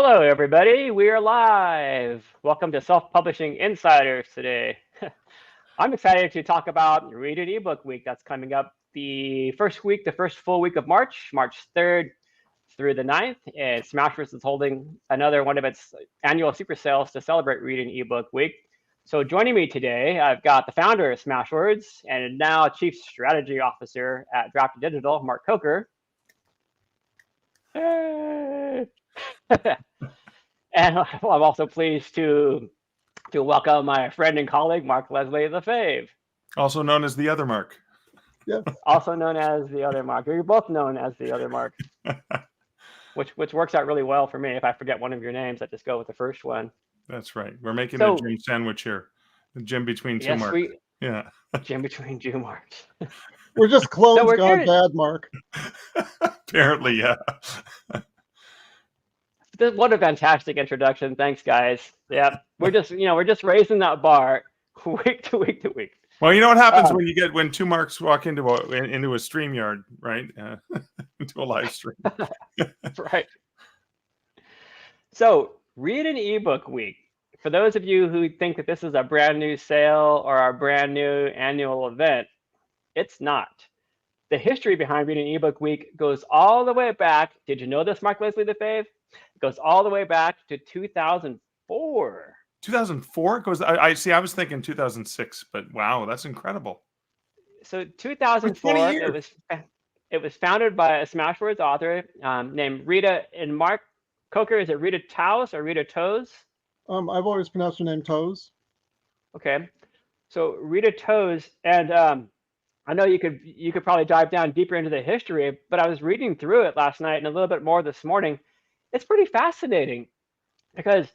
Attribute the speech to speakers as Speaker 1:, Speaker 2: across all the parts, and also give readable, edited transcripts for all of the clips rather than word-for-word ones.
Speaker 1: Hello, everybody. We are live. Welcome to Self-Publishing Insiders today. I'm excited to talk about Read an Ebook Week that's coming up the first full week of March, March 3rd through the 9th. And Smashwords is holding another one of its annual super sales to celebrate Read an Ebook Week. So joining me today, I've got the founder of Smashwords and now Chief Strategy Officer at Draft Digital, Mark Coker. Hey. And I'm also pleased to welcome my friend and colleague, Mark Leslie Lefebvre.
Speaker 2: Also known as the other Mark.
Speaker 3: Yeah.
Speaker 1: Also known as the other Mark. You're both known as the other Mark, which works out really well for me. If I forget one of your names, I just go with the first one.
Speaker 2: That's right. We're making a Jim sandwich here. The Jim between two Marks. Yeah.
Speaker 1: Jim between two Marks.
Speaker 3: We're just clones gone bad, Mark.
Speaker 2: Apparently, yeah.
Speaker 1: What a fantastic introduction. Thanks, guys. Yeah, we're just raising that bar week to week to week.
Speaker 2: Well, you know what happens when two Marks walk into a StreamYard, right? Into a live stream.
Speaker 1: Right. So, Read an Ebook Week. For those of you who think that this is a brand new sale or a brand new annual event, it's not. The history behind Read an Ebook Week goes all the way back. Did you know this, Mark Leslie Lefebvre? It goes all the way back to 2004.
Speaker 2: 2004? It goes. I see. I was thinking 2006, but wow, that's incredible.
Speaker 1: So 2004, it was founded by a Smashwords author named Rita and Mark Coker. Is it Rita Taus or Rita Toes?
Speaker 3: I've always pronounced her name Toes.
Speaker 1: Okay, so Rita Toes, and I know you could probably dive down deeper into the history, but I was reading through it last night and a little bit more this morning. It's pretty fascinating because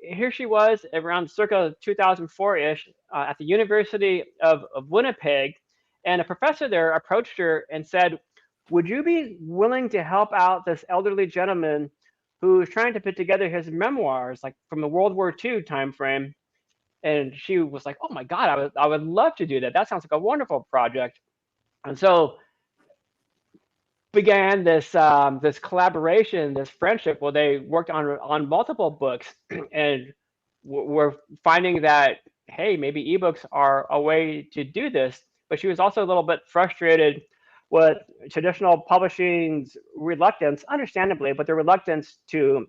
Speaker 1: here she was around circa 2004-ish at the University of Winnipeg, and a professor there approached her and said, "Would you be willing to help out this elderly gentleman who's trying to put together his memoirs, like from the World War II time frame?" And she was like, "Oh my God, I would love to do that. That sounds like a wonderful project." And so began this collaboration, this friendship, where they worked on multiple books, and we're finding that, hey, maybe ebooks are a way to do this. But she was also a little bit frustrated with traditional publishing's reluctance, understandably, but the reluctance to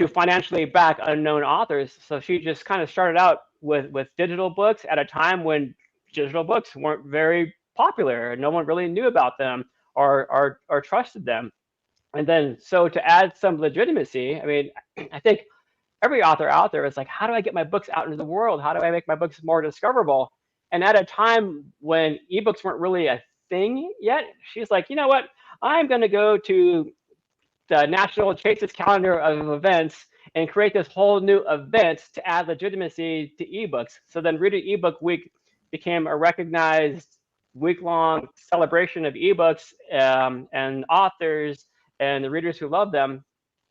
Speaker 1: financially back unknown authors. So she just kind of started out with digital books at a time when digital books weren't very popular. No one really knew about them or trusted them. And then, so to add some legitimacy, I mean, I think every author out there is like, how do I get my books out into the world? How do I make my books more discoverable? And at a time when ebooks weren't really a thing yet, she's like, you know what? I'm going to go to the National Chase's calendar of events and create this whole new event to add legitimacy to ebooks. So then Read an Ebook Week became a recognized week-long celebration of ebooks and authors and the readers who love them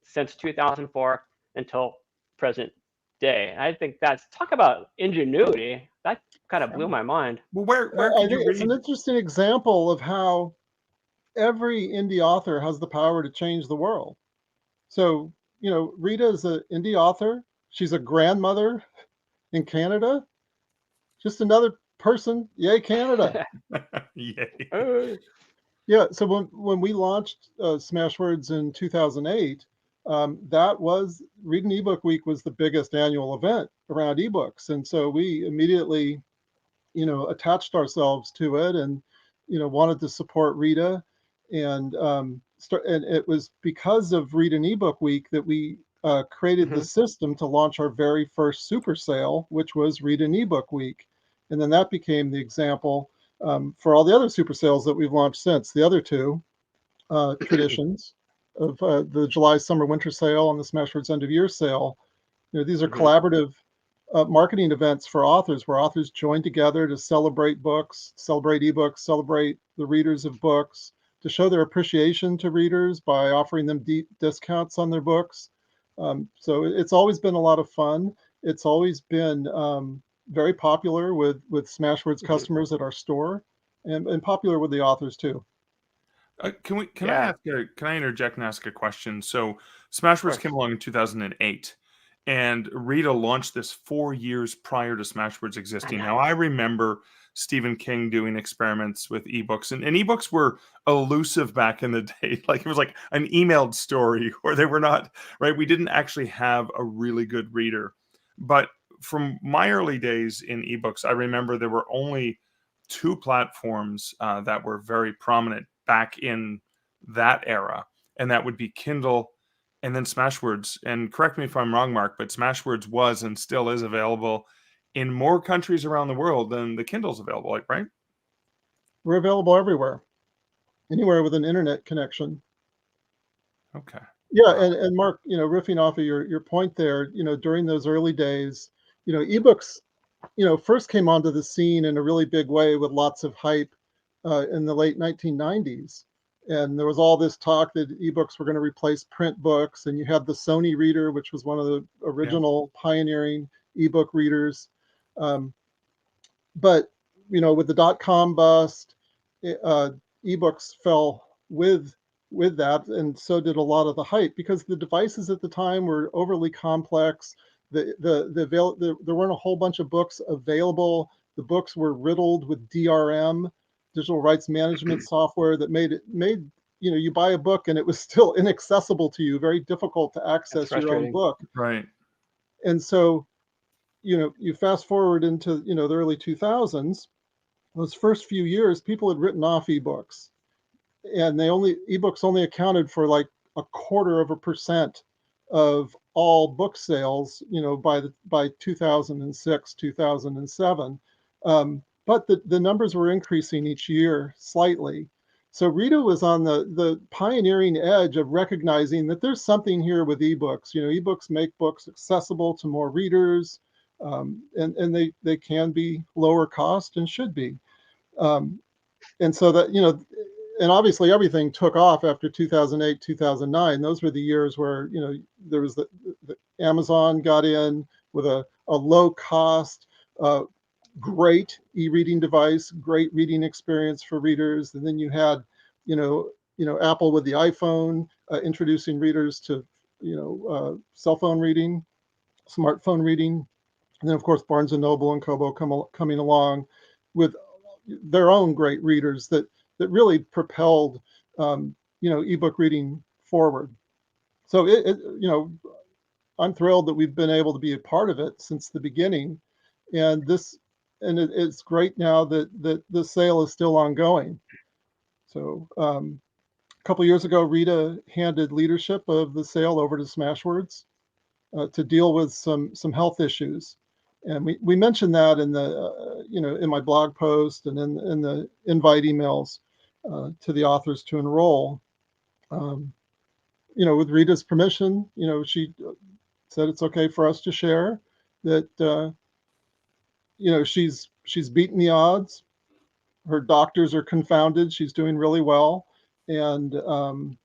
Speaker 1: since 2004 until present day. I think talk about ingenuity. That kind of blew my mind.
Speaker 2: Well, where
Speaker 3: I think it's an interesting example of how every indie author has the power to change the world. So, Rita is an indie author. She's a grandmother in Canada. Just another person. Yay, Canada.
Speaker 2: Yay.
Speaker 3: Yeah, so when we launched Smashwords in 2008, that was Read an Ebook Week was the biggest annual event around ebooks. And so we immediately, attached ourselves to it and, wanted to support Rita. And and it was because of Read an Ebook Week that we created the system to launch our very first super sale, which was Read an Ebook Week. And then that became the example for all the other super sales that we've launched since. The other two traditions of the July Summer Winter Sale and the Smashwords End of Year Sale. These are collaborative marketing events for authors where authors join together to celebrate books, celebrate ebooks, celebrate the readers of books, to show their appreciation to readers by offering them deep discounts on their books. So it's always been a lot of fun. It's always been very popular with Smashwords customers at our store, and popular with the authors too.
Speaker 1: Yeah.
Speaker 2: Can I interject and ask a question? So Smashwords came
Speaker 1: Course.
Speaker 2: along in 2008, and Rita launched this 4 years prior to Smashwords
Speaker 1: I
Speaker 2: existing.
Speaker 1: know.
Speaker 2: Now I remember Stephen King doing experiments with ebooks, and ebooks were elusive back in the day. Like it was like an emailed story, or they were not right. We didn't actually have a really good reader. But from my early days in ebooks, I remember there were only two platforms that were very prominent back in that era, and that would be Kindle and then Smashwords. And correct me if I'm wrong, Mark, but Smashwords was and still is available in more countries around the world than the Kindle's available, like, right?
Speaker 3: We're available everywhere, anywhere with an internet connection.
Speaker 2: Okay.
Speaker 3: Yeah,
Speaker 2: Wow.
Speaker 3: and Mark, riffing off of your point there, during those early days, ebooks, first came onto the scene in a really big way with lots of hype in the late 1990s. And there was all this talk that ebooks were going to replace print books. And you had the Sony Reader, which was one of the
Speaker 2: Yeah.
Speaker 3: original pioneering ebook readers. Um, but, with the dot-com bust, ebooks fell with that, and so did a lot of the hype because the devices at the time were overly complex. There weren't a whole bunch of books available. The books were riddled with DRM, digital rights management software, that made you buy a book and it was still inaccessible to you, very difficult to
Speaker 1: That's
Speaker 3: access your own
Speaker 1: frustrating.
Speaker 3: book.
Speaker 2: Right.
Speaker 3: And so you fast forward into the early 2000s. Those first few years, people had written off ebooks, and ebooks only accounted for like 0.25% of all book sales, by 2006, 2007. But the numbers were increasing each year slightly. So Rita was on the pioneering edge of recognizing that there's something here with ebooks. Ebooks make books accessible to more readers, and they can be lower cost and should be. Um, and so that, and obviously everything took off after 2008, 2009. Those were the years where, there was the Amazon got in with a low cost, great e-reading device, great reading experience for readers. And then you had, Apple with the iPhone, introducing readers to, cell phone reading, smartphone reading. And then of course, Barnes and Noble and Kobo coming along with their own great readers that really propelled ebook reading forward. So I'm thrilled that we've been able to be a part of it since the beginning, and it's great now that the sale is still ongoing. So a couple years ago, Rita handed leadership of the sale over to Smashwords to deal with some health issues. And we mentioned that in the in my blog post and in the invite emails to the authors to enroll. With Rita's permission, she said it's okay for us to share that she's beaten the odds. Her doctors are confounded. She's doing really well, and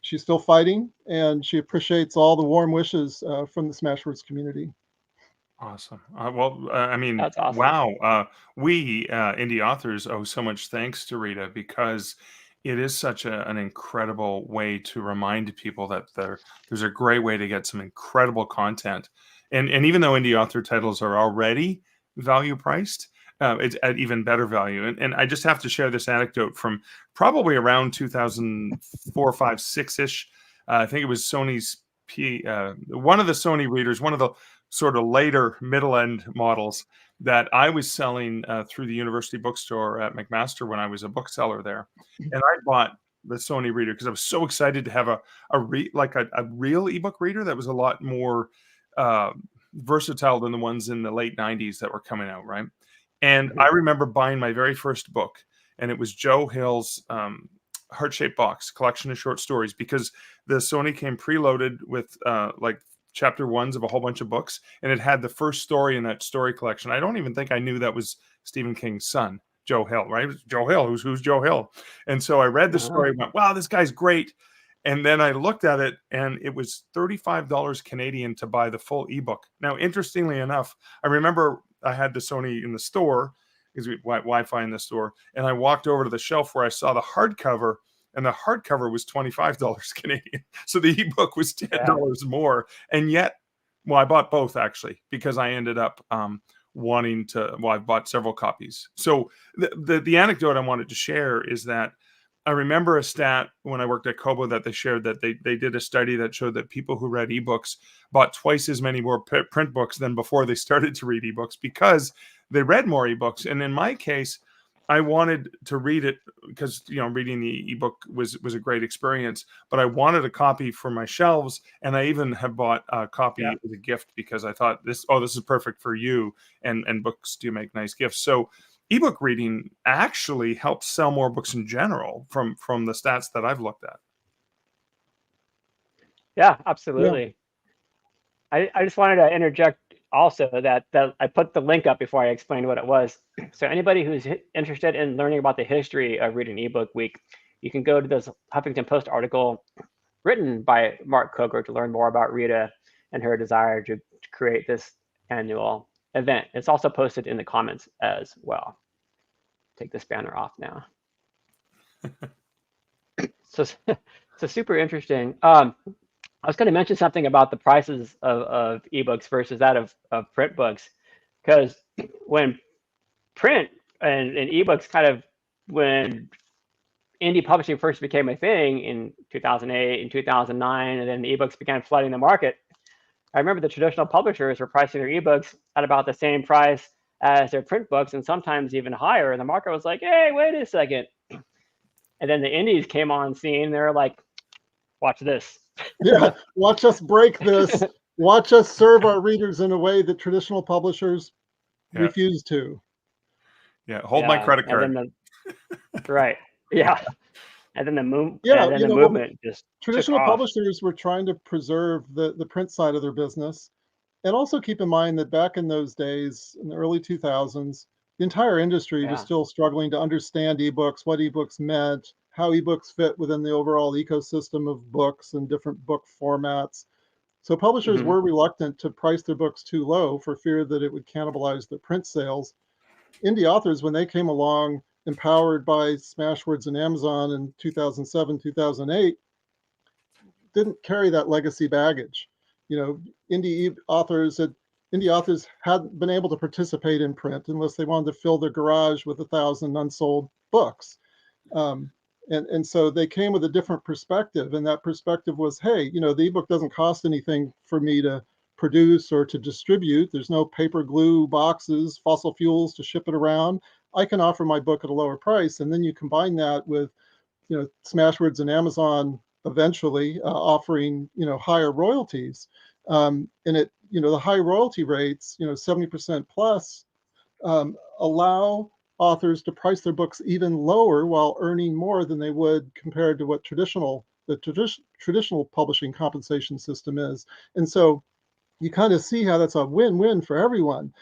Speaker 3: she's still fighting, and she appreciates all the warm wishes from the Smashwords community.
Speaker 2: Awesome. I mean,
Speaker 1: That's awesome.
Speaker 2: wow. We indie authors owe so much thanks to Rita because it is such an incredible way to remind people that there's a great way to get some incredible content. And even though indie author titles are already value priced, it's at even better value. And I just have to share this anecdote from probably around 2004, 5, 6-ish. I think it was Sony's one of the Sony readers, one of the sort of later middle end models that I was selling through the university bookstore at McMaster when I was a bookseller there. And I bought the Sony reader because I was so excited to have a real ebook reader that was a lot more versatile than the ones in the late 90s that were coming out, right? And I remember buying my very first book, and it was Joe Hill's Heart-Shaped Box, collection of short stories, because the Sony came preloaded with like chapter ones of a whole bunch of books, and it had the first story in that story collection. I don't even think I knew that was Stephen King's son, Joe Hill, right? Joe Hill, who's Joe Hill? And so I read the story, went, wow, this guy's great. And then I looked at it, and it was $35 Canadian to buy the full ebook. Now, interestingly enough, I remember I had the Sony in the store because we Wi-Fi in the store, and I walked over to the shelf where I saw the hardcover and the hardcover was $25 Canadian. So the ebook was $10 more. And yet, well, I bought both actually, because I ended up wanting to, well, I've bought several copies. So the anecdote I wanted to share is that I remember a stat when I worked at Kobo that they shared that they did a study that showed that people who read ebooks bought twice as many more print books than before they started to read ebooks, because they read more ebooks. And in my case, I wanted to read it because, you know, reading the ebook was a great experience, but I wanted a copy for my shelves. And I even have bought a copy as a gift because I thought this is perfect for you, and books do make nice gifts. So ebook reading actually helps sell more books in general from the stats that I've looked at.
Speaker 1: Yeah, absolutely. I just wanted to interject also that I put the link up before I explained what it was. So anybody who's interested in learning about the history of Read an Ebook Week, you can go to this Huffington Post article written by Mark Coker to learn more about Rita and her desire to create this annual event. It's also posted in the comments as well. Take this banner off now. So super interesting. I was going to mention something about the prices of ebooks versus that of print books, because when print and ebooks when indie publishing first became a thing in 2008 and 2009, and then the ebooks began flooding the market, I remember the traditional publishers were pricing their ebooks at about the same price as their print books, and sometimes even higher. And the market was like, hey, wait a second. And then the indies came on scene. They're like, watch this.
Speaker 3: Yeah, watch us break this. Watch us serve our readers in a way that traditional publishers refuse to.
Speaker 2: Yeah, hold my credit card.
Speaker 1: Right. Yeah. And then the movement just
Speaker 3: traditional publishers were trying to preserve the print side of their business. And also keep in mind that back in those days, in the early 2000s, the entire industry was still struggling to understand ebooks, what ebooks meant, how ebooks fit within the overall ecosystem of books and different book formats. So publishers were reluctant to price their books too low for fear that it would cannibalize their print sales. Indie authors, when they came along, empowered by Smashwords and Amazon in 2007, 2008, didn't carry that legacy baggage. You know, indie authors hadn't been able to participate in print unless they wanted to fill their garage with 1,000 unsold books. And so they came with a different perspective, and that perspective was, hey, you know, the ebook doesn't cost anything for me to produce or to distribute. There's no paper glue boxes, fossil fuels to ship it around. I can offer my book at a lower price. And then you combine that with, you know, Smashwords and Amazon eventually offering, you know, higher royalties. And it, you know, the high royalty rates, you know, 70% plus, allow authors to price their books even lower while earning more than they would compared to what the traditional publishing compensation system is. And so you kind of see how that's a win-win for everyone.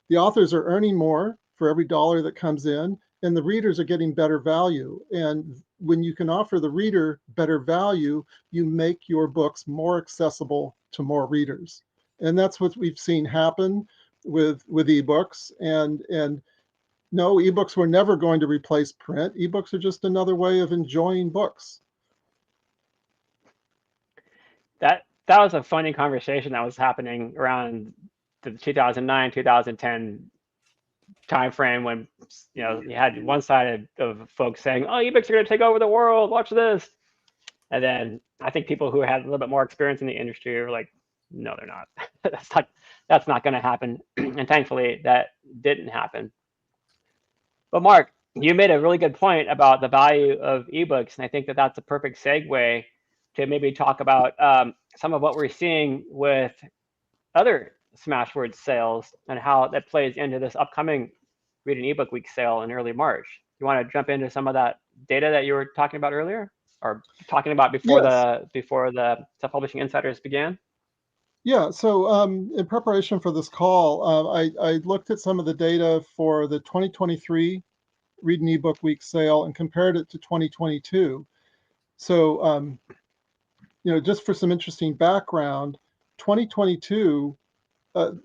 Speaker 3: The authors are earning more for every dollar that comes in, and the readers are getting better value. And when you can offer the reader better value, you make your books more accessible to more readers. And that's what we've seen happen with ebooks. And no, ebooks were never going to replace print. Ebooks are just another way of enjoying books.
Speaker 1: That was a funny conversation that was happening around the 2009, 2010 timeframe, when, you know, you had one side of folks saying, oh, ebooks are going to take over the world, watch this. And then I think people who had a little bit more experience in the industry were like, no, they're not. That's not going to happen. And thankfully that didn't happen. But Mark, you made a really good point about the value of ebooks, and I think that that's a perfect segue to maybe talk about some of what we're seeing with other Smashwords sales and how that plays into this upcoming Read an Ebook Week sale in early March. You want to jump into some of that data that you were talking about earlier, or talking about before the Self-Publishing Insiders began?
Speaker 3: Yeah, so in preparation for this call, I looked at some of the data for the 2023 Read an Ebook Week sale and compared it to 2022. So, you know, just for some interesting background, 2022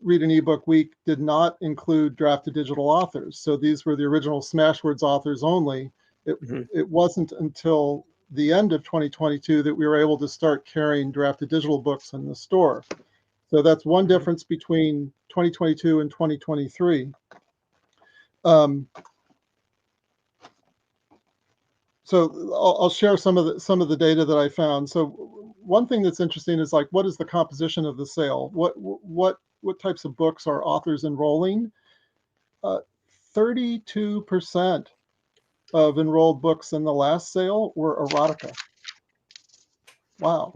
Speaker 3: Read an Ebook Week did not include drafted digital authors. So these were the original Smashwords authors only. It wasn't until the end of 2022 that we were able to start carrying drafted digital books in the store. So that's one difference between 2022 and 2023. So I'll share some of the data that I found. So one thing that's interesting is like, what is the composition of the sale? What types of books are authors enrolling? 32% of enrolled books in the last sale were erotica. Wow.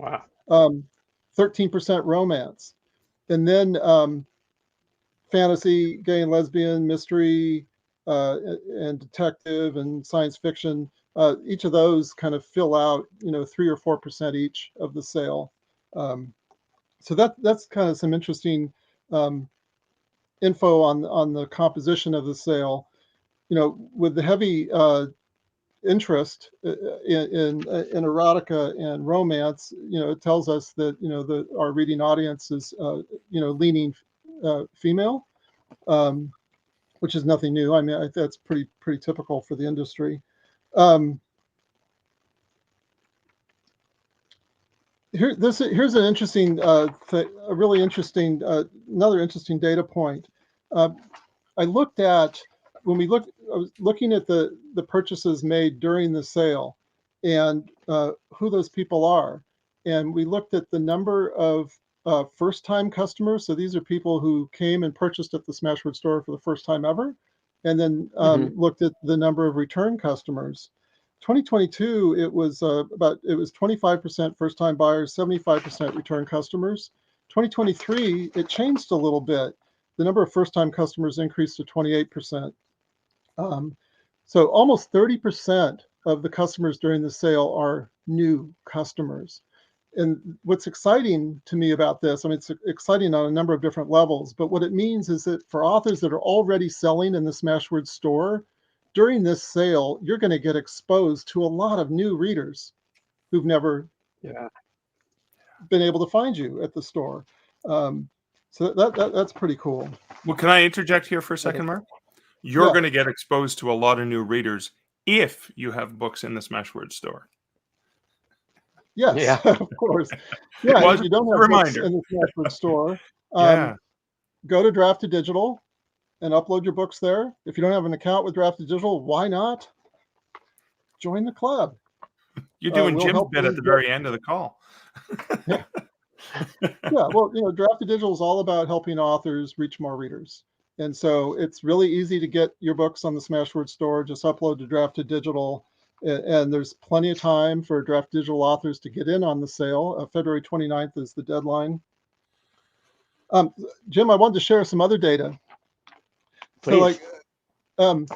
Speaker 1: Wow.
Speaker 3: 13% romance, and then fantasy, gay and lesbian, mystery, and detective and science fiction. Each of those kind of fill out, 3 or 4% each of the sale. So that's kind of some interesting info on the composition of the sale. With the heavy interest in erotica and romance, it tells us that our reading audience is leaning female, which is nothing new. I mean, that's pretty typical for the industry. Here's an interesting, a really interesting, another interesting data point. I looked at I was looking at the purchases made during the sale and who those people are, and we looked at the number of first-time customers. So these are people who came and purchased at the Smashwords store for the first time ever, and then looked at the number of return customers. 2022, it was 25% first-time buyers, 75% return customers. 2023, it changed a little bit. The number of first-time customers increased to 28%. So almost 30% of the customers during the sale are new customers. And what's exciting to me about this, I mean, it's exciting on a number of different levels, but what it means is that for authors that are already selling in the Smashwords store, during this sale, you're going to get exposed to a lot of new readers who've never been able to find you at the store. So that's pretty cool.
Speaker 2: Well, can I interject here for a second, Mark? You're going to get exposed to a lot of new readers if you have books in the Smashwords store.
Speaker 3: Yes, of course. Yeah,
Speaker 2: Well,
Speaker 3: if you don't have books in the Smashwords store, go to Drafted Digital and upload your books there. If you don't have an account with Drafted Digital, why not join the club?
Speaker 2: You're doing Jim's bit at the very end of the call.
Speaker 3: Yeah. Well, Drafted Digital is all about helping authors reach more readers. And so it's really easy to get your books on the Smashwords store. Just upload to Drafted Digital. And there's plenty of time for Drafted Digital authors to get in on the sale. February 29th is the deadline. Jim, I wanted to share some other data.
Speaker 1: Please.
Speaker 3: So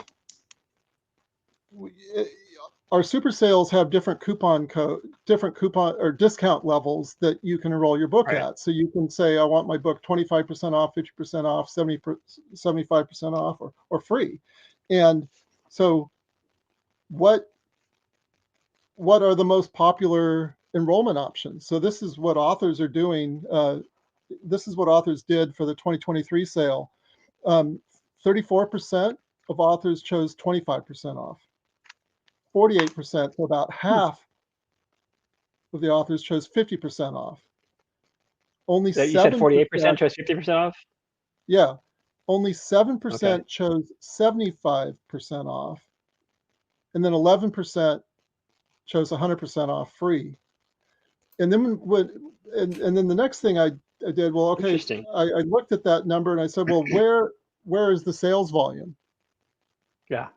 Speaker 3: our super sales have different coupon or discount levels that you can enroll your book at. So you can say, I want my book 25% off, 50% off, 75% off, or free. And so what are the most popular enrollment options? So this is what authors are doing. This is what authors did for the 2023 sale. 34% of authors chose 25% off. 48%, so about half of the authors chose 50% off. Only 7%.
Speaker 1: You said 48% chose 50% off?
Speaker 3: Yeah. Only 7% chose 75% off. And then 11% chose 100% off free. And then and then the next thing I did, well, okay, I looked at that number and I said, well, where is the sales volume?
Speaker 1: Yeah.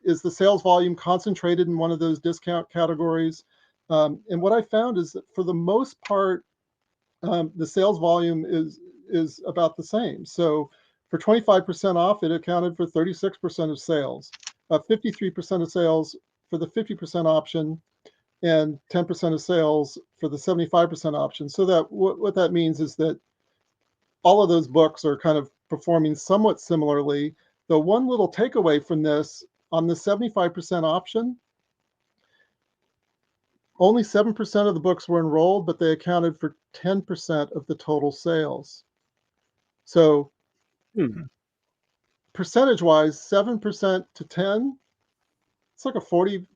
Speaker 3: Is the sales volume concentrated in one of those discount categories? And what I found is that for the most part, the sales volume is about the same. So for 25% off, it accounted for 36% of sales, 53% of sales for the 50% option, and 10% of sales for the 75% option. So that what that means is that all of those books are kind of performing somewhat similarly. The one little takeaway from this, on the 75% option, only 7% of the books were enrolled, but they accounted for 10% of the total sales. So percentage-wise, 7% to 10, it's like a 40,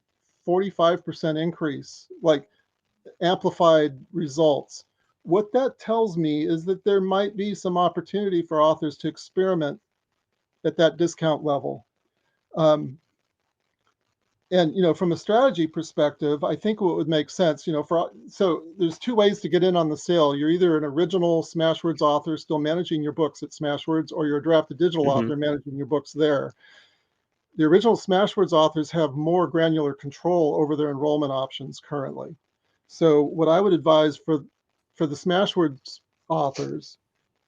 Speaker 3: 45% increase, like amplified results. What that tells me is that there might be some opportunity for authors to experiment at that discount level. And from a strategy perspective, I think what would make sense, so there's two ways to get in on the sale. You're either an original Smashwords author still managing your books at Smashwords, or you're a drafted digital author managing your books there. The original Smashwords authors have more granular control over their enrollment options currently. So what I would advise for the Smashwords authors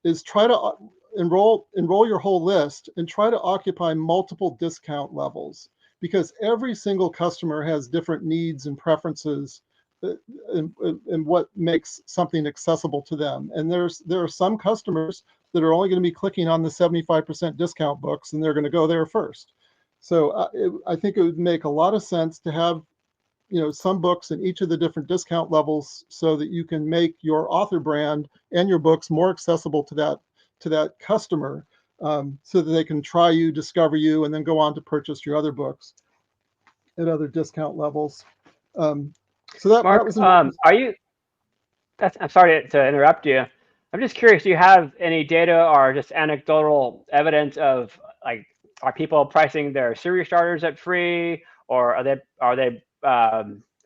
Speaker 3: is try to enroll your whole list and try to occupy multiple discount levels, because every single customer has different needs and preferences and what makes something accessible to them. And there are some customers that are only going to be clicking on the 75% discount books, and they're going to go there first. So I think it would make a lot of sense to have some books in each of the different discount levels, so that you can make your author brand and your books more accessible to that customer, so that they can try you, discover you, and then go on to purchase your other books at other discount levels. So that,
Speaker 1: Mark,
Speaker 3: that was
Speaker 1: I'm sorry to interrupt you. I'm just curious, do you have any data or just anecdotal evidence of, like, are people pricing their series starters at free, or are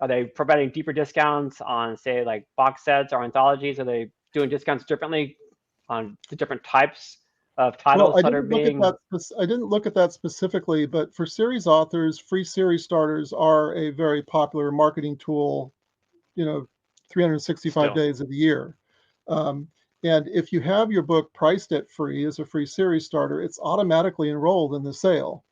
Speaker 1: they providing deeper discounts on, say, like box sets or anthologies? Are they doing discounts differently on the different types of titles
Speaker 3: I
Speaker 1: that are
Speaker 3: didn't look
Speaker 1: being?
Speaker 3: at that. I didn't look at that specifically, but for series authors, free series starters are a very popular marketing tool, 365
Speaker 1: Still.
Speaker 3: days of the year. And if you have your book priced at free as a free series starter, it's automatically enrolled in the sale.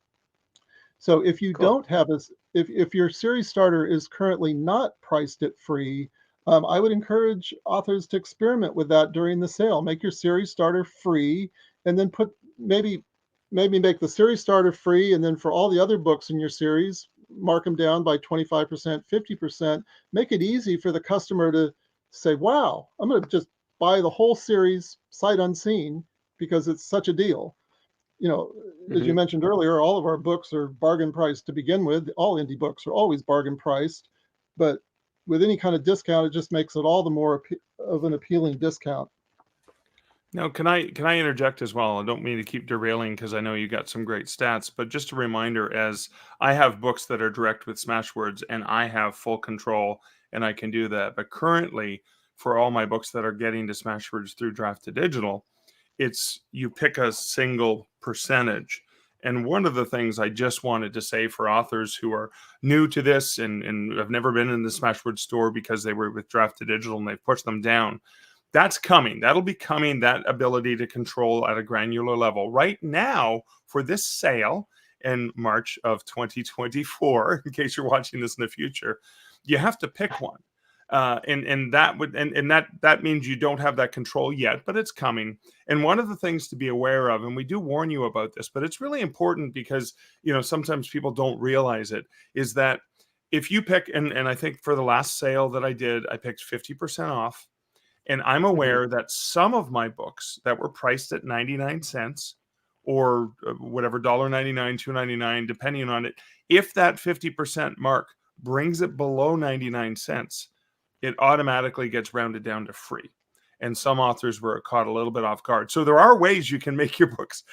Speaker 3: So if you
Speaker 1: Cool.
Speaker 3: don't have if your series starter is currently not priced at free, I would encourage authors to experiment with that during the sale. Make your series starter free, and then maybe make the series starter free, and then for all the other books in your series, mark them down by 25%, 50%. Make it easy for the customer to say, wow, I'm going to just buy the whole series sight unseen because it's such a deal. As you mentioned earlier, all of our books are bargain priced to begin with. All indie books are always bargain priced, but with any kind of discount, it just makes it all the more of an appealing discount.
Speaker 2: Now, can I interject as well? I don't mean to keep derailing, because I know you got some great stats, but just a reminder, as I have books that are direct with Smashwords, and I have full control, and I can do that. But currently, for all my books that are getting to Smashwords through Draft to Digital, it's you pick a single percentage. And one of the things I just wanted to say for authors who are new to this and have never been in the Smashwords store because they were with Draft to Digital and they've pushed them down, that's coming. That'll be coming, that ability to control at a granular level. Right now, for this sale in March of 2024, in case you're watching this in the future, you have to pick one. And that means you don't have that control yet, but it's coming. And one of the things to be aware of, and we do warn you about this, but it's really important because sometimes people don't realize it, is that if you pick, and I think for the last sale that I did, I picked 50% off. And I'm aware that some of my books that were priced at 99 cents or whatever, $1.99, $2.99, depending on it, if that 50% mark brings it below 99 cents, it automatically gets rounded down to free. And some authors were caught a little bit off guard. So there are ways you can make your books.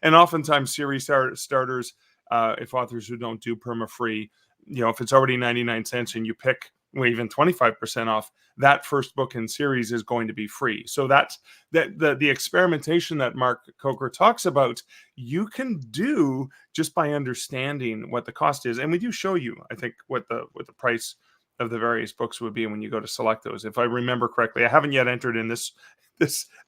Speaker 2: And oftentimes series starters, if authors who don't do perma free, if it's already 99 cents and you pick even 25% off, that first book in series is going to be free. So that's the experimentation that Mark Coker talks about, you can do just by understanding what the cost is. And we do show you, I think, what the price of the various books would be when you go to select those. If I remember correctly, I haven't yet entered in this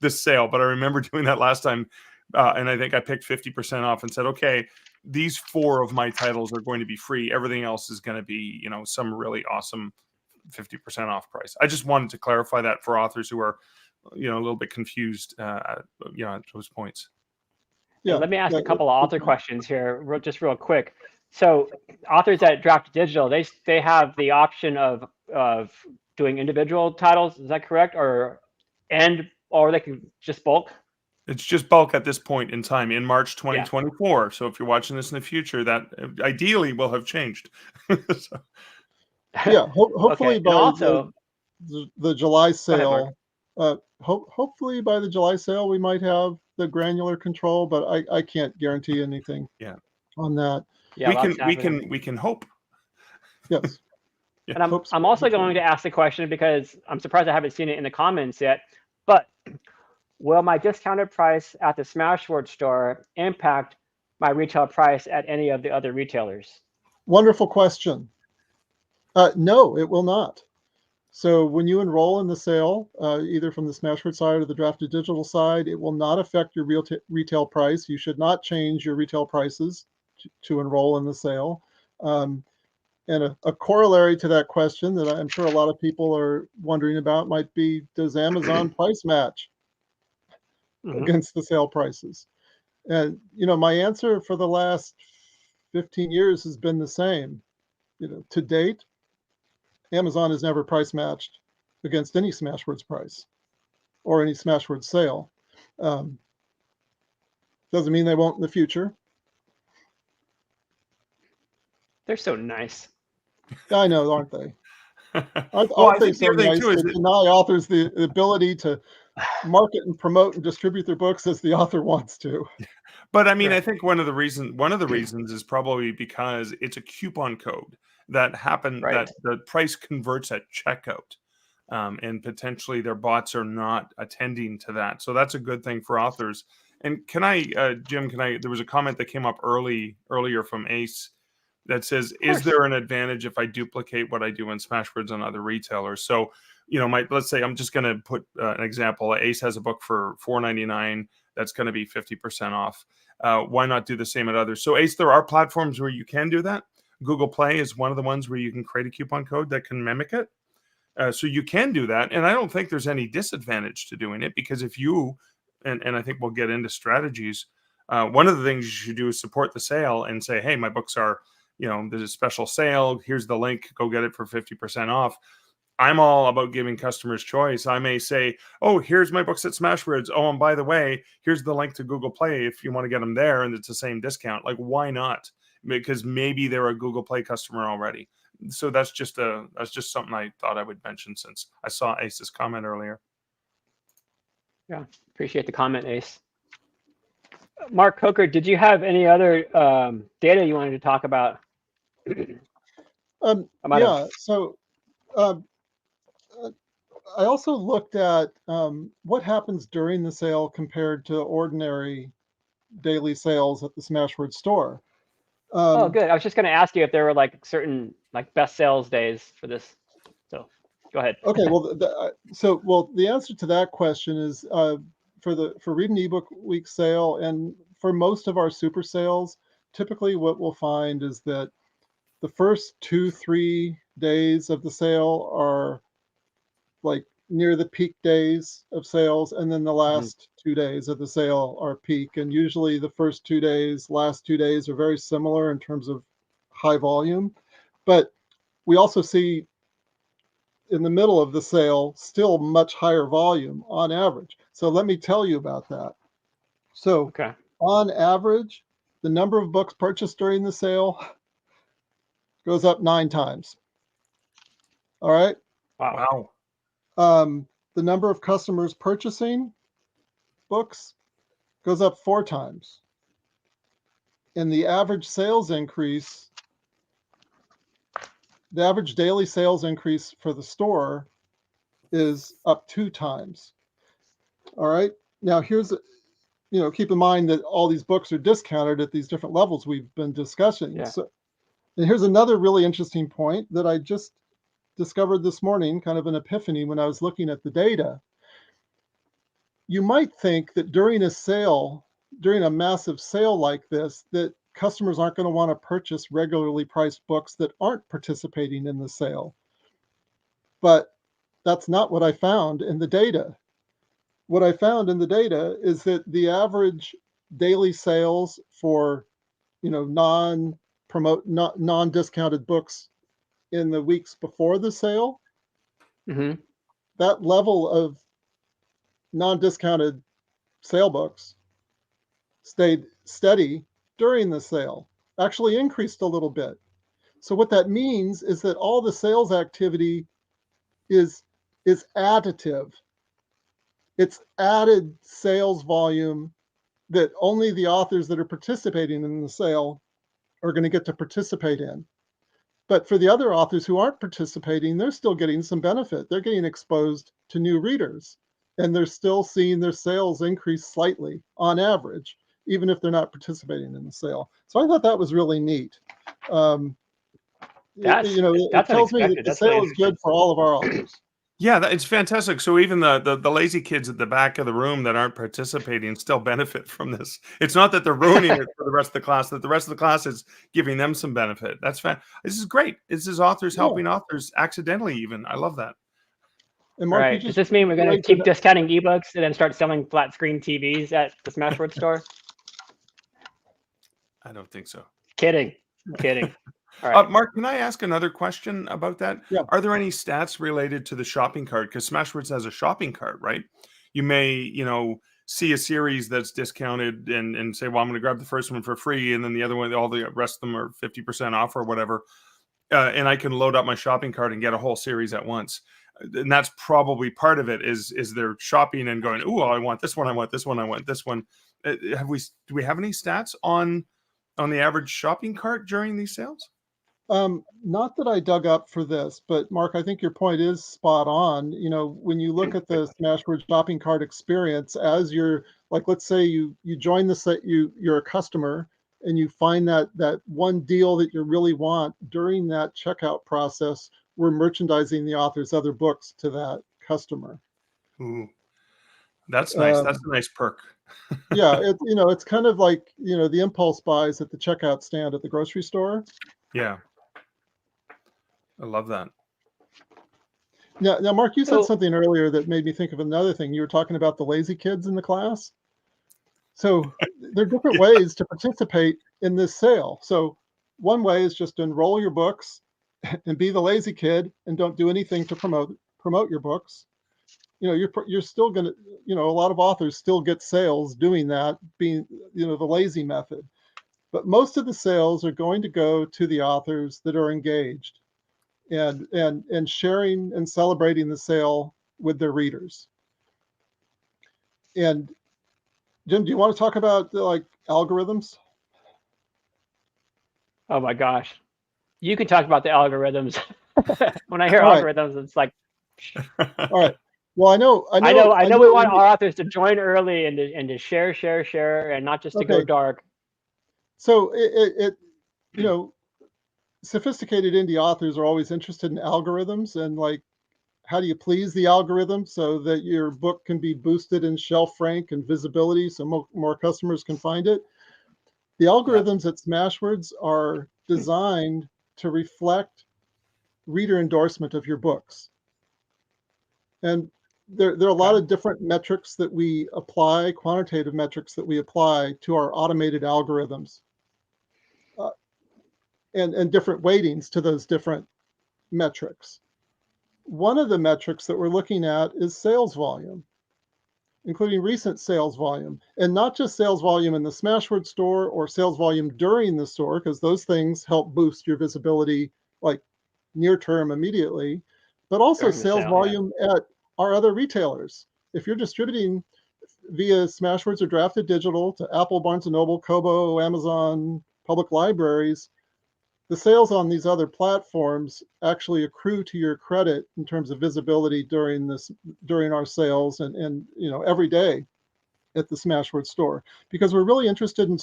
Speaker 2: sale, but I remember doing that last time. And I think I picked 50% off and said, okay, these 4 of my titles are going to be free. Everything else is going to be, some really awesome 50% off price. I just wanted to clarify that for authors who are, a little bit confused, at those points.
Speaker 1: Yeah. Let me ask a couple of author questions here, just real quick. So authors at Draft Digital, they have the option of doing individual titles. Is that correct? Or they can just bulk?
Speaker 2: It's just bulk at this point in time in March 2024. So if you're watching this in the future, that ideally will have changed. So,
Speaker 3: Yeah, hopefully
Speaker 1: Okay, and
Speaker 3: by
Speaker 1: also,
Speaker 3: the July
Speaker 1: go ahead, Mark.
Speaker 3: sale, hopefully by the July sale we might have the granular control, but I can't guarantee anything
Speaker 2: yeah,
Speaker 3: on that.
Speaker 1: Yeah,
Speaker 2: we
Speaker 1: lots
Speaker 2: can we
Speaker 1: happening.
Speaker 2: can we can hope.
Speaker 3: Yes.
Speaker 2: Yeah.
Speaker 1: And
Speaker 3: Hope
Speaker 1: I'm also
Speaker 3: hopefully.
Speaker 1: going to ask the question because I'm surprised I haven't seen it in the comments yet. But will my discounted price at the Smashwords store impact my retail price at any of the other retailers?
Speaker 3: Wonderful question. No, it will not. So when you enroll in the sale, either from the Smashword side or the Drafted Digital side, it will not affect your retail price. You should not change your retail prices to enroll in the sale. And a corollary to that question that I'm sure a lot of people are wondering about might be, does Amazon price match against the sale prices? And, my answer for the last 15 years has been the same. To date, Amazon has never price matched against any Smashwords price or any Smashwords sale. Um, doesn't mean they won't in the future.
Speaker 1: They're so nice.
Speaker 3: I know, aren't they?
Speaker 2: Well,
Speaker 3: Aren't
Speaker 2: I
Speaker 3: they
Speaker 2: think the
Speaker 3: so
Speaker 2: other thing
Speaker 3: nice
Speaker 2: too is
Speaker 3: to deny authors the ability to market and promote and distribute their books as the author wants to?
Speaker 2: but I mean, I
Speaker 1: Right.
Speaker 2: think one of the reasons is probably because it's a coupon code that
Speaker 1: Right.
Speaker 2: the price converts at checkout. And potentially their bots are not attending to that. So that's a good thing for authors. And Jim, there was a comment that came up earlier from Ace that says,
Speaker 1: Of
Speaker 2: is
Speaker 1: course.
Speaker 2: there an advantage if I duplicate what I do in Smashwords on other retailers? So, let's say I'm just going to put an example. Ace has a book for $4.99 that's going to be 50% off. Why not do the same at others? So, Ace, there are platforms where you can do that. Google Play is one of the ones where you can create a coupon code that can mimic it. So you can do that, and I don't think there's any disadvantage to doing it, because if you and I think we'll get into strategies. One of the things you should do is support the sale and say, "Hey, my books are, there's a special sale. Here's the link. Go get it for 50% off." I'm all about giving customers choice. I may say, "Oh, here's my books at Smashwords. Oh, and by the way, here's the link to Google Play if you want to get them there, and it's the same discount." Like, why not? Because maybe they're a Google Play customer already. So that's just something I thought I would mention since I saw Ace's comment earlier.
Speaker 1: Yeah. Appreciate the comment, Ace. Mark Coker, did you have any other data you wanted to talk about?
Speaker 3: Yeah. So I also looked at what happens during the sale compared to ordinary daily sales at the Smashword store.
Speaker 1: Oh, good. I was just going to ask you if there were like certain best sales days for this. So go ahead.
Speaker 3: Okay, well, the answer to that question is for Read an Ebook Week sale and for most of our super sales, typically what we'll find is that the first 2-3 days of the sale are like near the peak days of sales, and then the last 2 days of the sale are peak. And usually the first 2 days, last 2 days are very similar in terms of high volume. But we also see in the middle of the sale still much higher volume on average. So let me tell you about that. So
Speaker 1: Okay.
Speaker 3: on average, the number of books purchased during the sale goes up 9 times. All right.
Speaker 1: Wow.
Speaker 3: The number of customers purchasing books goes up 4 times. And the average daily sales increase for the store is up 2 times. All right. Now keep in mind that all these books are discounted at these different levels we've been discussing.
Speaker 1: Yeah.
Speaker 3: So, and here's another really interesting point that I just discovered this morning, kind of an epiphany when I was looking at the data. You might think that during a massive sale like this, that customers aren't going to want to purchase regularly priced books that aren't participating in the sale. But that's not what I found in the data. What I found in the data is that the average daily sales for non-discounted books in the weeks before the sale,
Speaker 1: Mm-hmm.
Speaker 3: that level of non-discounted sale books stayed steady during the sale, actually increased a little bit. So what that means is that all the sales activity is additive. It's added sales volume that only the authors that are participating in the sale are going to get to participate in. But for the other authors who aren't participating, they're still getting some benefit. They're getting exposed to new readers, and they're still seeing their sales increase slightly on average, even if they're not participating in the sale. So I thought that was really neat.
Speaker 1: That's
Speaker 3: it tells me that
Speaker 1: unexpected.
Speaker 3: the
Speaker 1: That's really
Speaker 3: sale is good for all of our authors.
Speaker 2: Yeah, it's fantastic. So even the lazy kids at the back of the room that aren't participating still benefit from this. It's not that they're ruining it for the rest of the class, that the rest of the class is giving them some benefit. This is great. This is authors helping authors accidentally even. I love that.
Speaker 3: And Mark,
Speaker 1: right. Does this mean we're going to keep discounting ebooks and then start selling flat screen TVs at the Smashwords store?
Speaker 2: I don't think so.
Speaker 1: Kidding. All right.
Speaker 2: Mark, can I ask another question about that?
Speaker 3: Yeah.
Speaker 2: Are there any stats related to the shopping cart? Because Smashwords has a shopping cart, right? You may, see a series that's discounted and say, well, I'm going to grab the first one for free, and then the other one, all the rest of them are 50% off or whatever. And I can load up my shopping cart and get a whole series at once. And that's probably part of it is they're shopping and going, oh, I want this one, I want this one, I want this one. Do we have any stats on the average shopping cart during these sales?
Speaker 3: Not that I dug up for this, but Mark, I think your point is spot on. When you look at the Smashwords shopping cart experience, as you're like, let's say you join the site, you're a customer and you find that one deal that you really want during that checkout process, we're merchandising the author's other books to that customer.
Speaker 2: Ooh, that's nice. That's a nice perk.
Speaker 3: Yeah, it's kind of like the impulse buys at the checkout stand at the grocery store.
Speaker 2: Yeah. I love that.
Speaker 3: Now, Mark, you said something earlier that made me think of another thing. You were talking about the lazy kids in the class. So there are different ways to participate in this sale. So one way is just to enroll your books and be the lazy kid and don't do anything to promote your books. You're still going to, a lot of authors still get sales doing that, being, the lazy method. But most of the sales are going to go to the authors that are engaged and sharing and celebrating the sale with their readers. And Jim, do you want to talk about algorithms?
Speaker 1: Oh my gosh. You can talk about the algorithms. When I hear algorithms, it's like.
Speaker 3: All right. Well, I know
Speaker 1: we want our authors to join early and to share, and not just to go dark.
Speaker 3: So sophisticated indie authors are always interested in algorithms and how do you please the algorithm so that your book can be boosted in shelf rank and visibility so more customers can find it. The algorithms at Smashwords are designed to reflect reader endorsement of your books. And there are a lot of different metrics that we apply, quantitative metrics that we apply to our automated algorithms. And different weightings to those different metrics. One of the metrics that we're looking at is sales volume, including recent sales volume, and not just sales volume in the Smashwords store or sales volume during the store, because those things help boost your visibility near term immediately, but also sales volume at our other retailers. If you're distributing via Smashwords or Drafted Digital to Apple, Barnes & Noble, Kobo, Amazon, public libraries, the sales on these other platforms actually accrue to your credit in terms of visibility during our sales and every day at the Smashwords store, because we're really interested in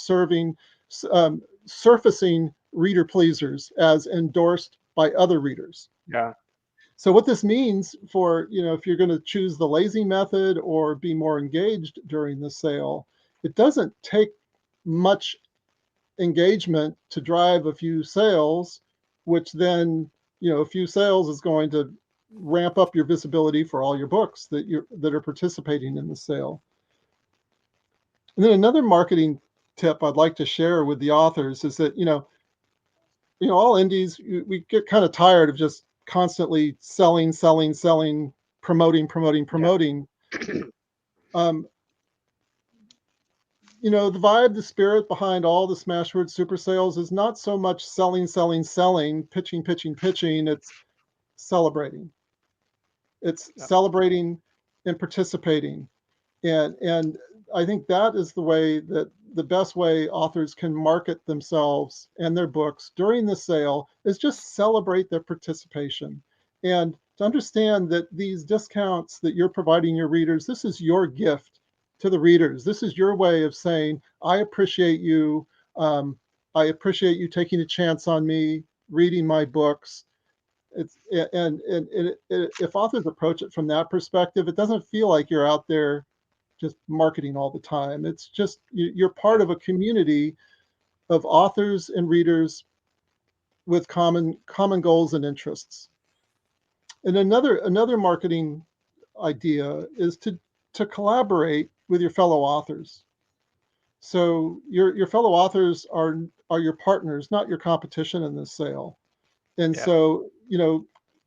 Speaker 3: surfacing reader pleasers as endorsed by other readers.
Speaker 1: Yeah.
Speaker 3: So what this means for, if you're going to choose the lazy method or be more engaged during the sale, it doesn't take much engagement to drive a few sales, which then, a few sales is going to ramp up your visibility for all your books that are participating in the sale. And then another marketing tip I'd like to share with the authors is that, all indies, we get kind of tired of just constantly selling, promoting. the vibe, the spirit behind all the Smashwords super sales is not so much selling, pitching. It's celebrating. It's celebrating and participating. And I think that is the best way authors can market themselves and their books during the sale, is just celebrate their participation. And to understand that these discounts that you're providing your readers, this is your gift to the readers. This is your way of saying, I appreciate you. I appreciate you taking a chance on me, reading my books. If authors approach it from that perspective, it doesn't feel like you're out there just marketing all the time. It's just you're part of a community of authors and readers with common goals and interests. And another marketing idea is to collaborate with your fellow authors. So your fellow authors are your partners, not your competition in this sale. And so,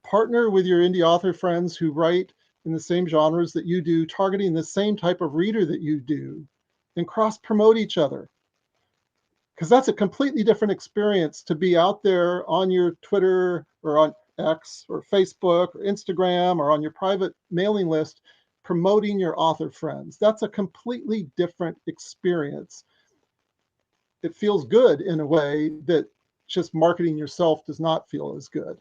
Speaker 3: partner with your indie author friends who write in the same genres that you do, targeting the same type of reader that you do, and cross promote each other. Because that's a completely different experience to be out there on your Twitter or on X or Facebook or Instagram or on your private mailing list promoting your author friends. That's a completely different experience. It feels good in a way that just marketing yourself does not feel as good.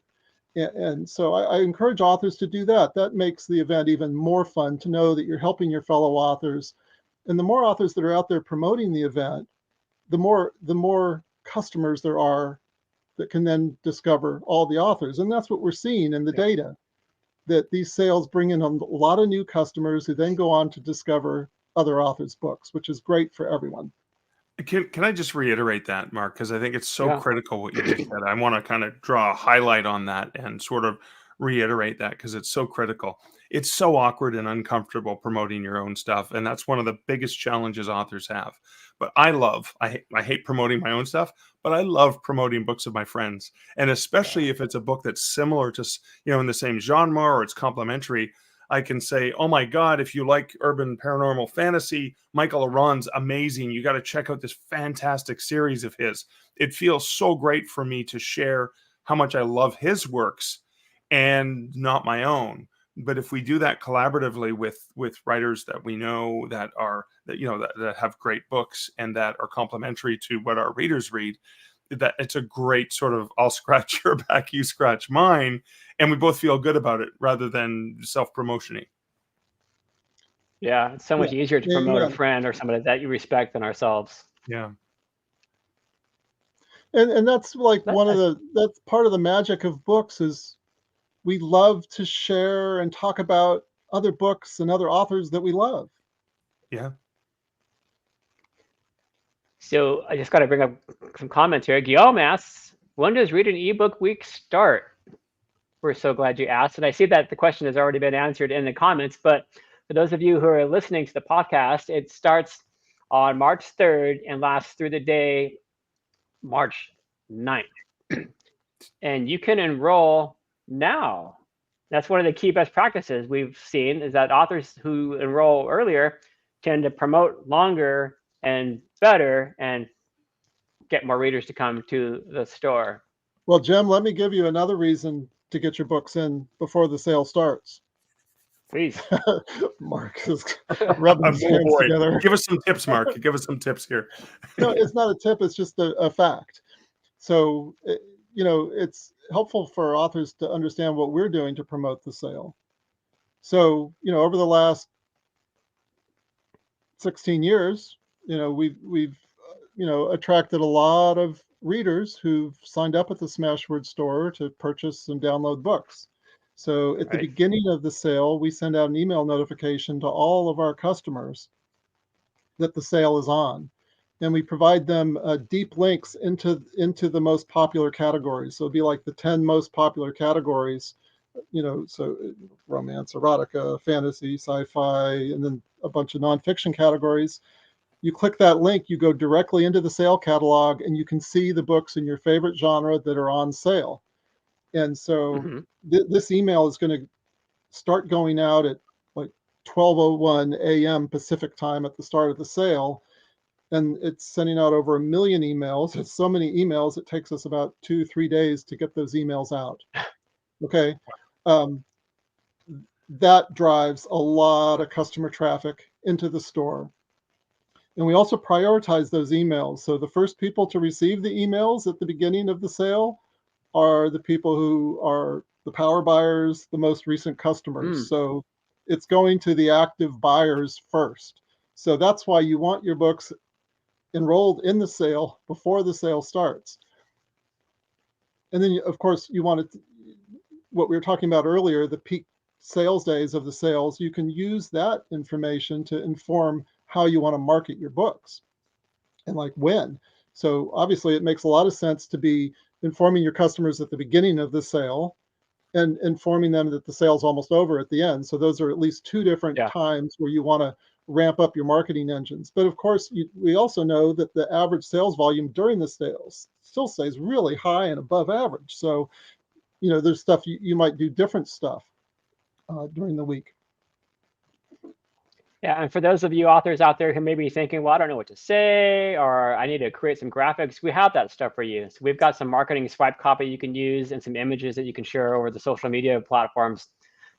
Speaker 3: And so I encourage authors to do that. That makes the event even more fun, to know that you're helping your fellow authors. And the more authors that are out there promoting the event, the more customers there are that can then discover all the authors. And that's what we're seeing in the data, that these sales bring in a lot of new customers who then go on to discover other authors' books, which is great for everyone.
Speaker 2: Can I just reiterate that, Mark? Because I think it's so critical what you just said. I want to kind of draw a highlight on that and sort of reiterate that, because it's so critical. It's so awkward and uncomfortable promoting your own stuff, and that's one of the biggest challenges authors have. But I hate promoting my own stuff, but I love promoting books of my friends, and especially if it's a book that's similar to, in the same genre, or it's complementary. I can say, oh my God, if you like urban paranormal fantasy, Michael Aron's amazing. You got to check out this fantastic series of his. It feels so great for me to share how much I love his works and not my own. But if we do that collaboratively with writers that we know that have great books and that are complementary to what our readers read, that it's a great sort of, I'll scratch your back, you scratch mine, and we both feel good about it rather than self-promotioning.
Speaker 1: Yeah, it's so much easier to promote a friend or somebody that you respect than ourselves.
Speaker 2: Yeah.
Speaker 3: And that's like that's part of the magic of books, is we love to share and talk about other books and other authors that we love.
Speaker 2: Yeah.
Speaker 1: So I just got to bring up some comments here. Guillaume asks, when does Read an Ebook Week start? We're so glad you asked. And I see that the question has already been answered in the comments, but for those of you who are listening to the podcast, it starts on March 3rd and lasts through the day March 9th. And you can enroll now. That's one of the key best practices we've seen, is that authors who enroll earlier tend to promote longer and better and get more readers to come to the store.
Speaker 3: Well, Jim, let me give you another reason to get your books in before the sale starts.
Speaker 1: Please.
Speaker 3: Mark is rubbing his hands together.
Speaker 2: Give us some tips, Mark. Give us some tips here.
Speaker 3: No, it's not a tip. It's just a fact. So, it's helpful for authors to understand what we're doing to promote the sale. So, over the last 16 years, we've attracted a lot of readers who've signed up at the Smashwords store to purchase and download books. So at the beginning of the sale, we send out an email notification to all of our customers that the sale is on. And we provide them deep links into the most popular categories. So it'd be like the 10 most popular categories, so romance, erotica, fantasy, sci-fi, and then a bunch of nonfiction categories. You click that link, you go directly into the sale catalog, and you can see the books in your favorite genre that are on sale. And so this email is going to start going out at like 12:01 a.m. Pacific time at the start of the sale. and it's sending out over 1 million emails. It's so many emails, it takes us about 2-3 days to get those emails out. Okay. That drives a lot of customer traffic into the store. And we also prioritize those emails. So the first people to receive the emails at the beginning of the sale are the people who are the power buyers, the most recent customers. So it's going to the active buyers first. So that's why you want your books enrolled in the sale before the sale starts. And then, of course, you want it, what we were talking about earlier, the peak sales days of the sales, you can use that information to inform how you want to market your books and like when. So obviously it makes a lot of sense to be informing your customers at the beginning of the sale and informing them that the sale's almost over at the end. So those are at least 2 different times where you want to ramp up your marketing engines. But of course, we also know that the average sales volume during the sales still stays really high and above average. So, there's stuff you might do different stuff during the week.
Speaker 1: Yeah, and for those of you authors out there who may be thinking, well, I don't know what to say, or I need to create some graphics, we have that stuff for you. So we've got some marketing swipe copy you can use and some images that you can share over the social media platforms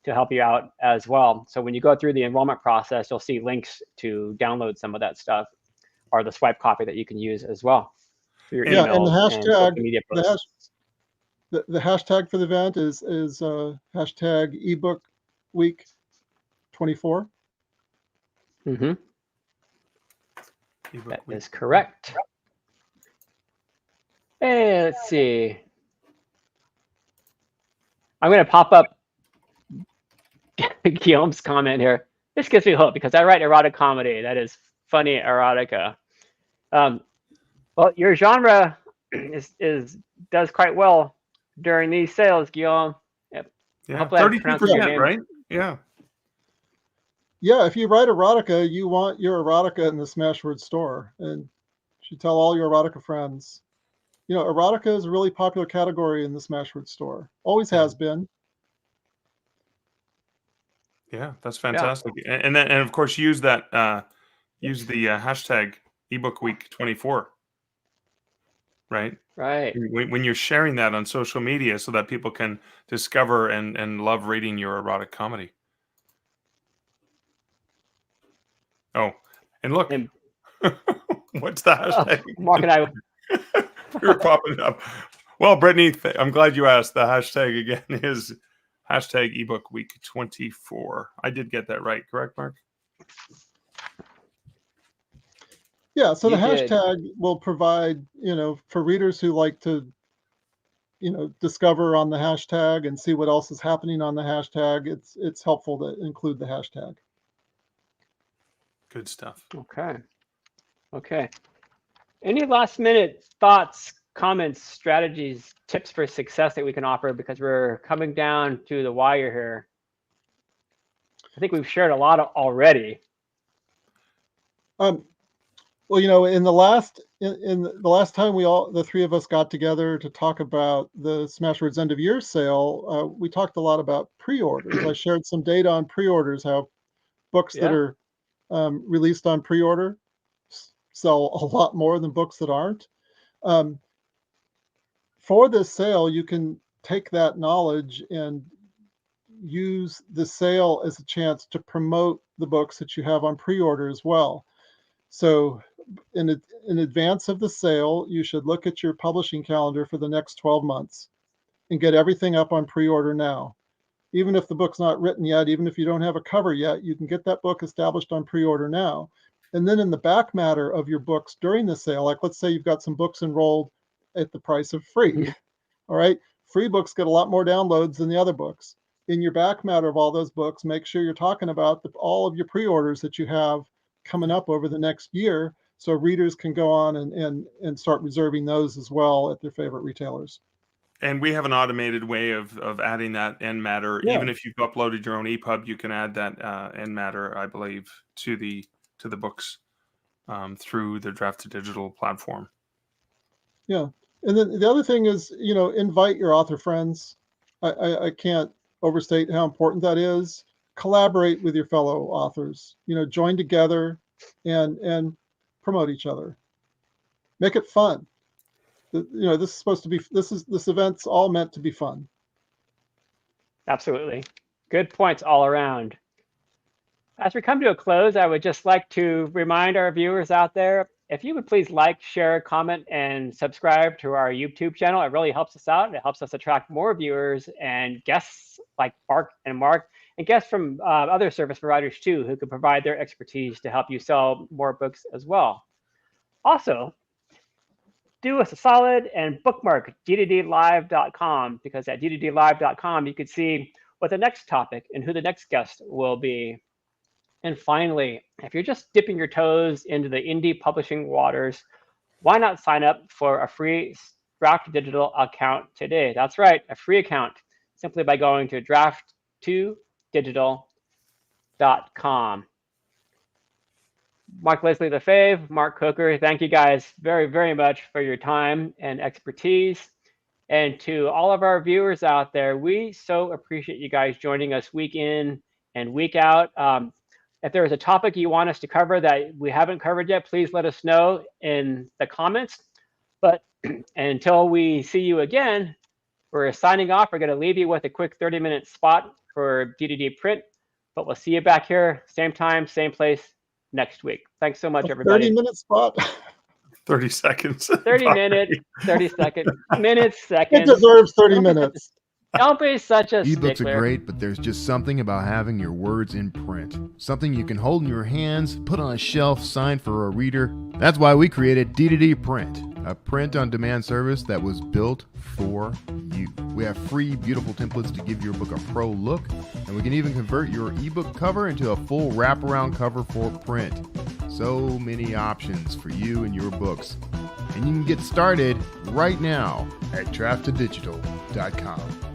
Speaker 1: to help you out as well. So when you go through the enrollment process, you'll see links to download some of that stuff, or the swipe copy that you can use as well for your emails
Speaker 3: and the hashtag,
Speaker 1: and social media posts.
Speaker 3: The hashtag for the event is hashtag ebook week 24.
Speaker 1: That is correct. Hey, let's see. I'm going to pop up Guillaume's comment here. This gives me hope because I write erotic comedy. That is funny erotica. Well, your genre does quite well during these sales, Guillaume. Yep.
Speaker 2: Yeah,
Speaker 1: hopefully
Speaker 2: 32%, right? Yeah.
Speaker 3: Yeah, if you write erotica, you want your erotica in the Smashwords store, and you should tell all your erotica friends. Erotica is a really popular category in the Smashwords store. Always has been.
Speaker 2: Yeah, that's fantastic. Yeah. And of course use that use the hashtag ebook week 24. Right?
Speaker 1: Right.
Speaker 2: When you're sharing that on social media so that people can discover and love reading your erotic comedy. Oh, and look, what's the hashtag?
Speaker 1: Mark and I.
Speaker 2: You're popping up. Well, Brittany, I'm glad you asked. The hashtag again is hashtag ebook week 24. I did get that right, correct, Mark?
Speaker 3: Yeah, so the hashtag will provide, for readers who like to, discover on the hashtag and see what else is happening on the hashtag. It's helpful to include the hashtag.
Speaker 2: Good stuff.
Speaker 1: Okay. Any last minute thoughts, comments, strategies, tips for success that we can offer, because we're coming down to the wire here? I think we've shared a lot already.
Speaker 3: Well, in the last time the 3 of us got together to talk about the Smashwords end of year sale, we talked a lot about pre-orders. I shared some data on pre-orders, how books that are released on pre-order sell a lot more than books that aren't. For this sale, you can take that knowledge and use the sale as a chance to promote the books that you have on pre-order as well. So in advance of the sale, you should look at your publishing calendar for the next 12 months and get everything up on pre-order now. Even if the book's not written yet, even if you don't have a cover yet, you can get that book established on pre-order now. And then in the back matter of your books during the sale, like let's say you've got some books enrolled at the price of free. All right. Free books get a lot more downloads than the other books. In your back matter of all those books, make sure you're talking about all of your pre-orders that you have coming up over the next year, so readers can go on and start reserving those as well at their favorite retailers.
Speaker 2: And we have an automated way of adding that end matter. Yeah. Even if you've uploaded your own EPUB, you can add that end matter, I believe, to the books through the Draft to Digital platform.
Speaker 3: Yeah. And then the other thing is, invite your author friends. I can't overstate how important that is. Collaborate with your fellow authors. Join together and promote each other. Make it fun. This is supposed to be, this event's all meant to be fun.
Speaker 1: Absolutely. Good points all around. As we come to a close, I would just like to remind our viewers out there, if you would please like, share, comment, and subscribe to our YouTube channel. It really helps us out. It helps us attract more viewers and guests like Mark and Mark, and guests from other service providers too, who can provide their expertise to help you sell more books as well. Also, do us a solid and bookmark dddlive.com, because at dddlive.com you can see what the next topic and who the next guest will be. And finally, if you're just dipping your toes into the indie publishing waters, why not sign up for a free Draft Digital account today? That's right, a free account, simply by going to draft2digital.com. Mark Leslie Lefebvre, Mark Coker, thank you guys very, very much for your time and expertise. And to all of our viewers out there, we so appreciate you guys joining us week in and week out. If there is a topic you want us to cover that we haven't covered yet, please let us know in the comments. But until we see you again, we're signing off. We're going to leave you with a quick 30-minute spot for DDD Print, but we'll see you back here, same time, same place next week. Thanks so much, everybody.
Speaker 3: 30-minute spot.
Speaker 2: 30 seconds.
Speaker 1: 30 minutes, 30 seconds, minutes, seconds.
Speaker 3: It deserves 30 minutes.
Speaker 1: Don't be such a
Speaker 4: Ebooks
Speaker 1: stickler.
Speaker 4: are great, but there's just something about having your words in print. Something you can hold in your hands, put on a shelf, sign for a reader. That's why we created DDD Print, a print-on-demand service that was built for you. We have free, beautiful templates to give your book a pro look, and we can even convert your ebook cover into a full wraparound cover for print. So many options for you and your books. And you can get started right now at draft2digital.com.